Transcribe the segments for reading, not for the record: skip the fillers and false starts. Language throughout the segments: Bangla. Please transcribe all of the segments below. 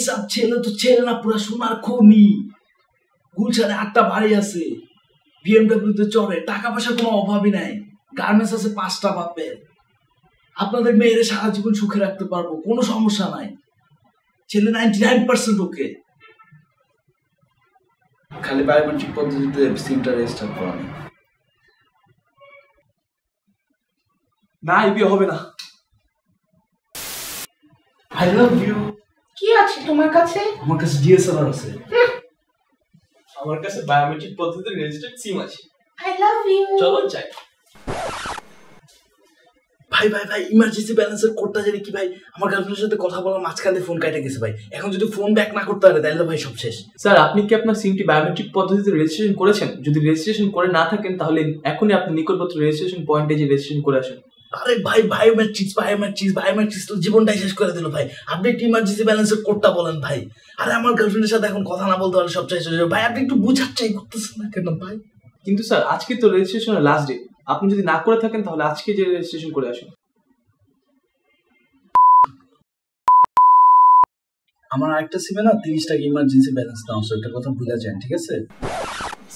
সব ছেলে তো ছেলে না, পুরা সোনার খনি। গুলশানে 8টা বাড়ি আছে, বিএমডব্লিউ তে চড়ে, টাকা পয়সার কোনো অভাবই নাই, গার্মেন্টস আছে 5টা বাপের। আপনাদের মেয়েরে সারা জীবন সুখে রাখতে পারবো, কোনো সমস্যা নাই। ছেলে 99% ওকে। খালি বায়োমেট্রিক পদ্ধতিতে সিমটা রেজিস্টার করানো। না, এই বিয়ে হবে না। I love you. কি আছে তোমার কাছে? আমার কাছে ডিএসএলআর আছে। আমার কাছে বায়োমেট্রিক পদ্ধতিতে রেজিস্টার্ড সিম আছে। I love you. চলো যাই। ভাই ভাই ভাই, ইমার্জেন্সি ব্যালেন্সের কোডটা জানি কি ভাই? আমার গার্লফ্রেন্ডের সাথে কথা বলার মাঝখানে ফোন কাটে গেছে ভাই। এখন যদি ফোন ব্যাক না করতে পারে তাহলে ভাই সব শেষ। স্যার, আপনি কি আপনার সিমটি বায়োমেট্রিক পদ্ধতিতে রেজিস্ট্রেশন করেছেন? যদি রেজিস্ট্রেশন করে না থাকেন তাহলে এখনই আপনি নিকটবর্তী রেজিস্ট্রেশন পয়েন্টে যে রেজিস্ট্রেশন করে আসুন। আরে ভাই, বায়োমেট্রিক্স তো জীবনটাই শেষ করে দিল ভাই। আপনি একটু ইমার্জেন্সি ব্যালেন্সের কোডটা বলেন ভাই। আরে আমার গার্লফ্রেন্ডের সাথে এখন কথা না বলতে পারলে সব শেষ হয়ে যাবে ভাই। আপনি একটু বুঝার ট্রাই করতেছেন না কেন ভাই? কিন্তু স্যার, আজকে তো রেজিস্ট্রেশনের লাস্ট ডে। আপনি যদি না করে থাকেন তাহলে আজকে যে রেজিস্ট্রেশন করে আসুন। আমার আরেকটা সিমে না 30 টাকা ইমার্জেন্সি ব্যালেন্স নাও, একটা কথা ভুলে যান, ঠিক আছে?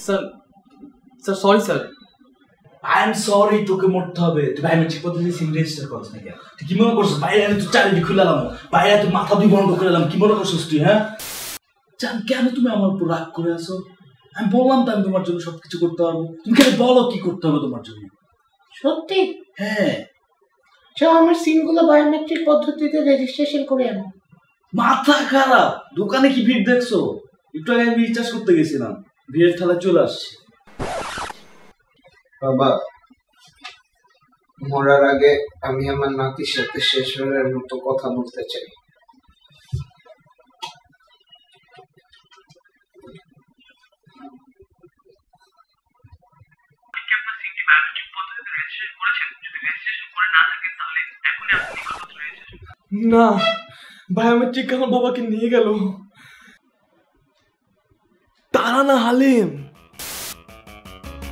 Sir sorry sir. I am sorry, তোকে মরতে হবে। তুই বায়োমেট্রিক পদ্ধতি সিম রেজিস্টার করছ না কেন? তুই কি মনে করছিস বাইরে আমি তুই চারিদিকে খুলালাম, বাইরে তুই মাথা দুই বন্ধ করে এলাম? কি মনে করছিস তুই? হ্যাঁ জান, কেন তুমি আমার উপর রাগ করে আসো? আমি বললাম তো আমি তোমার জন্য সবকিছু করতে পারবো। তুমি কেন বলো কি করতে হবে তোমার জন্য? সত্যি? হ্যাঁ। চল আমার সিমগুলো বায়োমেট্রিক পদ্ধতিতে রেজিস্ট্রেশন করে আনো। মাথা খারাপ, দোকানে কি ভিড় দেখছো? একটু আগে আমি রিচার্জ করতে গেছিলাম, ভিড়ের ঠেলা চলে আসছে। বাবা, মরার আগে আমি আমার নাতির সাথে শেষবারের মতো কথা বলতে চাই। না, বায়োমেট্রিক আমার বাবাকে নিয়ে গেল। তারা না হালিম,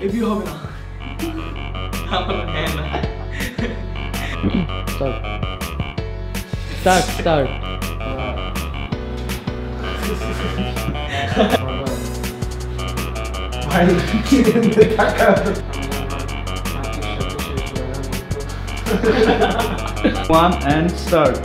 এ বিয়ে হবে না। Start. One and start.